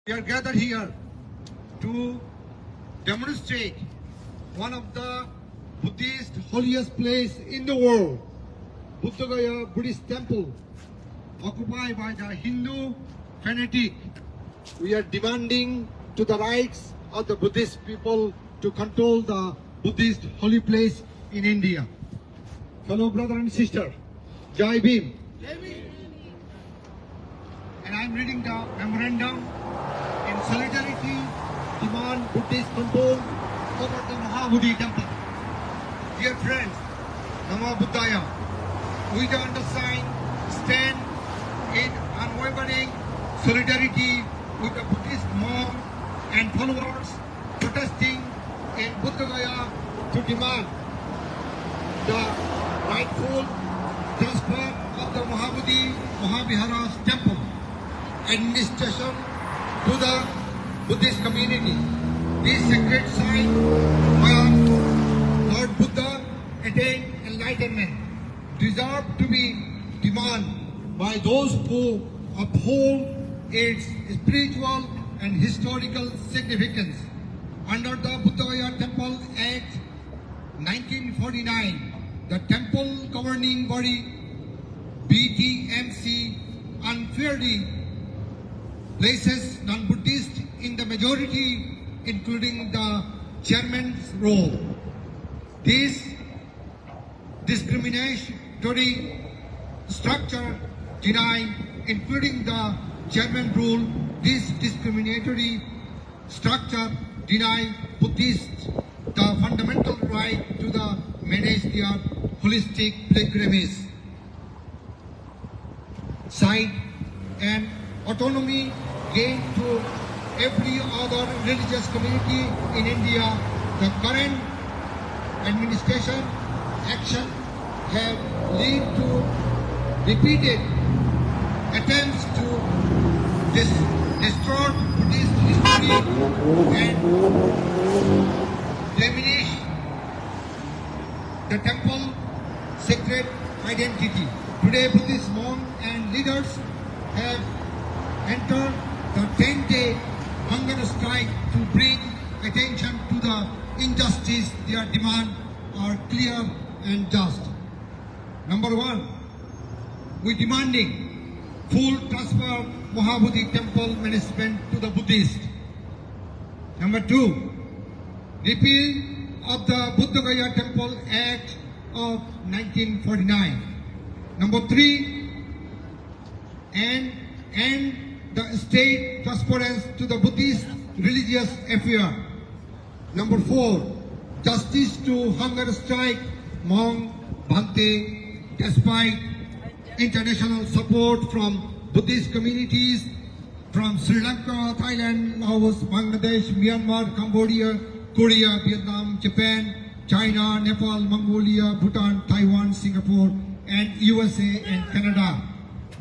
We are gathered here to demonstrate one of the Buddhist holiest place in the world, Buddha Gaya Buddhist temple, occupied by the Hindu fanatic. We are demanding to the rights of the Buddhist people to control the Buddhist holy place in India. Fellow brother and sister, Jai Bhim. And I am reading the memorandum in solidarity demand Buddhist control over the Mahabodhi temple. Dear friends, Namo Buddhaya, we the undersigned stand in unwavering solidarity with the Buddhist monks and followers protesting in Buddha Gaya to demand the rightful transfer of the Mahabodhi Mahavihara's temple administration to the Buddhist community. This sacred site where Lord Buddha attained enlightenment deserve to be demanded by those who uphold its spiritual and historical significance. Under the Buddha Gaya Temple Act 1949, the temple governing body BTMC unfairly places non-Buddhists in the majority, including the chairman's role. This discriminatory structure denies, including the chairman rule, this discriminatory structure denies Buddhists the fundamental right to manage their holistic pilgrimage site and autonomy gained to every other religious community in India. The current administration action have led to repeated attempts to distort Buddhist history and diminish the temple sacred identity. Today, Buddhist monks and leaders have entered the 10-day hunger strike to bring attention to the injustice. Their demands are clear and just. Number one, we demanding full transfer Mahabodhi temple management to the Buddhists. Number two, repeal of the Buddha Gaya Temple Act of 1949. Number three, and the state transference to the Buddhist religious affair. Number four, justice to hunger strike monk Bhante despite international support from Buddhist communities from Sri Lanka, Thailand, Laos, Bangladesh, Myanmar, Cambodia, Korea, Vietnam, Japan, China, Nepal, Mongolia, Bhutan, Taiwan, Singapore, and USA and Canada.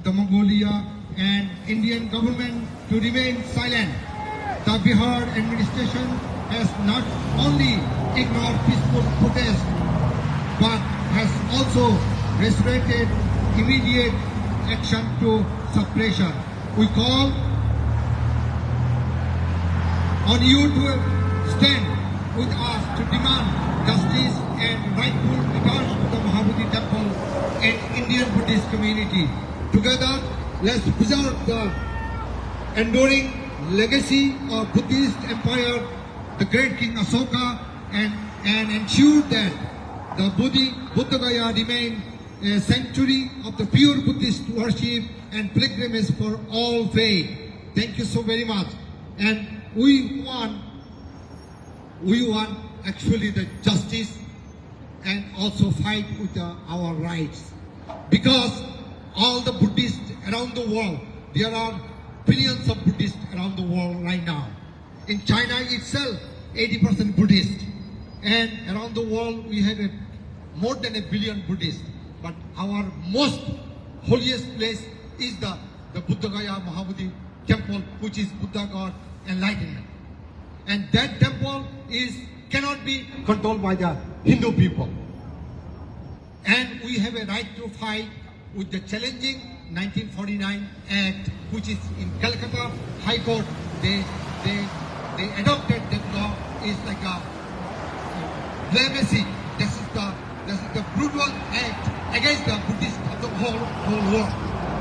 The Mongolia and Indian government to remain silent. The Bihar administration has not only ignored peaceful protest but has also restricted immediate action to suppression. We call on you to stand with us to demand justice and rightful return to the Mahabodhi temple and Indian Buddhist community. Together, let's preserve the enduring legacy of Buddhist empire, the great King Asoka, and ensure that the Buddha Gaya remain a sanctuary of the pure Buddhist worship and pilgrimage for all faith. Thank you so very much. And we want actually the justice and also fight with our rights. Because all the Buddhists around the world, there are billions of Buddhists around the world right now. In China itself, 80% Buddhist. And around the world, we have more than 1 billion Buddhists. But our most holiest place is the Buddha Gaya Mahabodhi temple, which is Buddha God enlightenment. And that temple cannot be controlled by the Hindu people. And we have a right to fight with the challenging 1949 Act, which is in Calcutta High Court they they they adopted that law is like a blasphemy. This is the brutal act against the Buddhists of the whole world.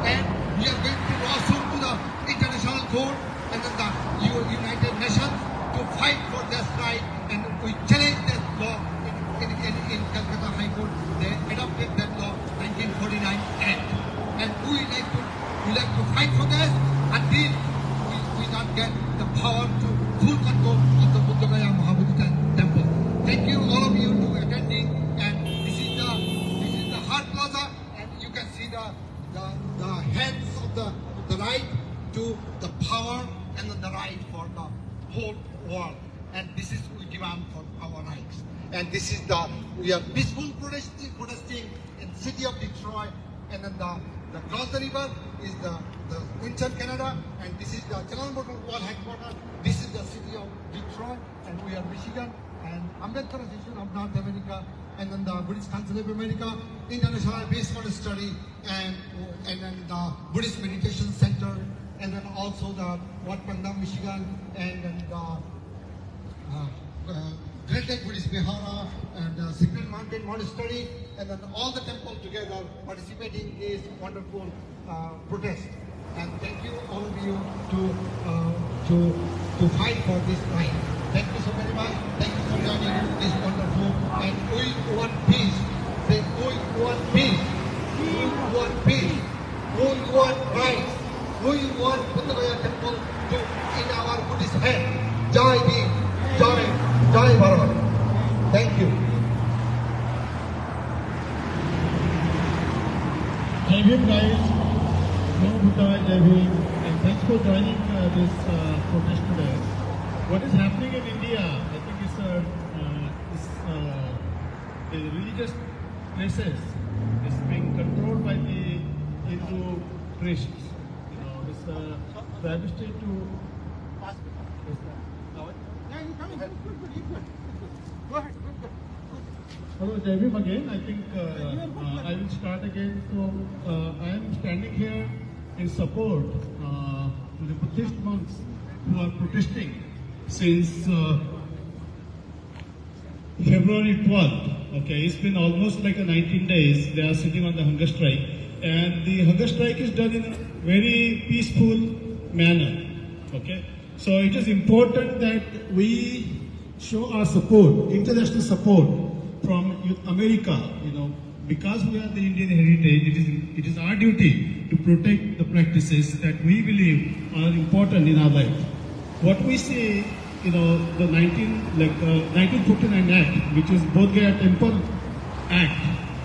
And we are going to lawsuit to the International Court and then the United Nations to fight for this right, and we challenge that law in Calcutta High Court. They adopted that law 1949 Act, and we like to fight for this until we not get the power to full control of the Buddha Gaya Mahabodhi temple. Thank you all of you to attending, and this is the Heart Plaza, and you can see the hands of the right to the power and the right for the whole world. And this is we demand for our rights. And this is we are peaceful protesting in city of Detroit, and then the cross the river is the Windsor, Canada, and this is the General Motors World headquarters. This is the city of Detroit, and we are Michigan, and Ambedkar Association of North America, and then the Buddhist Council of America, International Base for Study, and then the Buddhist Meditation Center, and then also the Wat Panda, Michigan, and then the Great Lake Buddhist Vihara, and Secret Mountain Monastery, and then all the temples together participating in this wonderful protest. And thank you all of you to fight for this right. Thank you so very much. Thank you for joining this wonderful. And we want peace. Say we want peace. We want peace. We want rights. We want Buddha Gaya temple to in our Buddhist hand. Jai Bhim. Jai Bharat. Thank you. Jai Bhim guys, Namo Buddhaya, Jai Bhim, and thanks for joining this protest today. What is happening in India, I think the religious places is being controlled by the Hindu priests. You know, this travesty to Hello, Jai Bhim again. I think I will start again. So I am standing here in support to the Buddhist monks who are protesting since February 12th. Okay, it's been almost like 19 days. They are sitting on the hunger strike, and the hunger strike is done in a very peaceful manner. Okay, so it is important that we show our support, international support from America. You know, because we are the Indian heritage, it is our duty to protect the practices that we believe are important in our life. What we see, you know, the 1949 Act, which is Bodh Gaya Temple Act,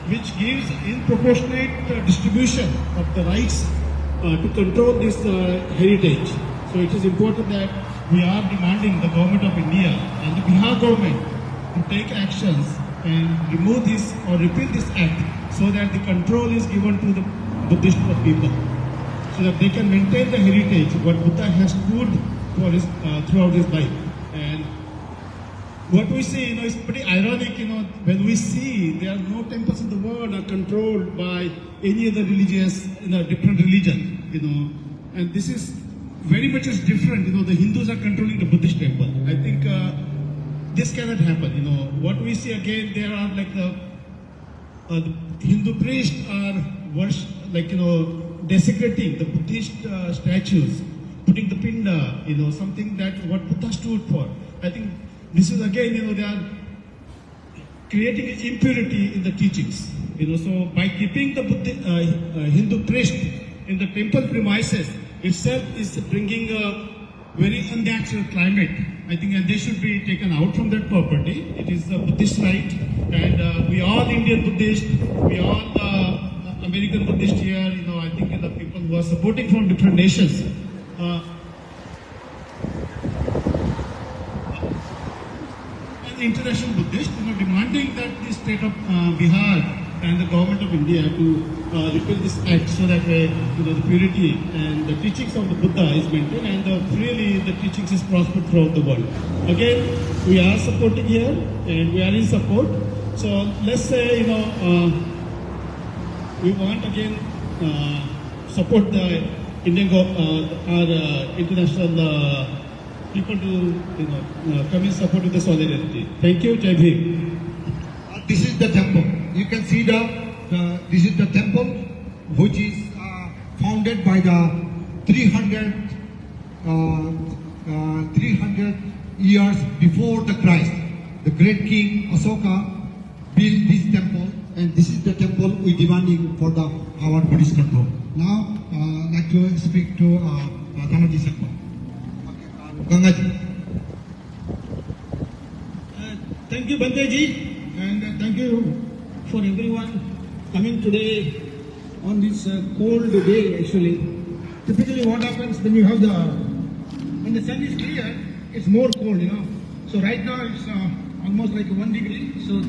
which gives in proportionate distribution of the rights to control this heritage. So it is important that we are demanding the government of India and the Bihar government to take actions and remove this or repeal this act so that the control is given to the Buddhist people, so that they can maintain the heritage what Buddha has stood for his, throughout his life. And what we see, you know, is pretty ironic, you know, when we see there are no temples in the world are controlled by any other religious, you know, different religion, you know, and this is very much is different. You know, the Hindus are controlling the Buddhist temple. I think this cannot happen. You know, what we see again, there are like the Hindu priests are desecrating the Buddhist statues, putting the pinda, you know, something that what Buddha stood for. I think this is again, you know, they are creating impurity in the teachings. You know, so by keeping the Hindu priest in the temple premises itself is bringing a very unnatural climate. I think, and they should be taken out from that property. It is a Buddhist right, and we all Indian Buddhist, we all American Buddhist here. You know, I think the people who are supporting from different nations. International Buddhist, you know, demanding that the state of Bihar and the government of India to repeal this act so that you know, the purity and the teachings of the Buddha is maintained and freely the teachings is prospered throughout the world. Again, we are supporting here and we are in support. So let's say, you know, we want again support the Indian our international people to come in support with the solidarity. Thank you, Jai Bhim. This is the temple. You can see this is the temple which is founded by the 300 years before the Christ. The great king Asoka built this temple, and this is the temple we demanding for our Buddhist control. Now, I'd like to speak to Tanaji Sakma. Gangaji. Thank you, Banteji, and thank you for everyone coming today on this cold day. Actually, typically what happens when you have when the sun is clear, it's more cold, So right now it's almost like 1 degree. So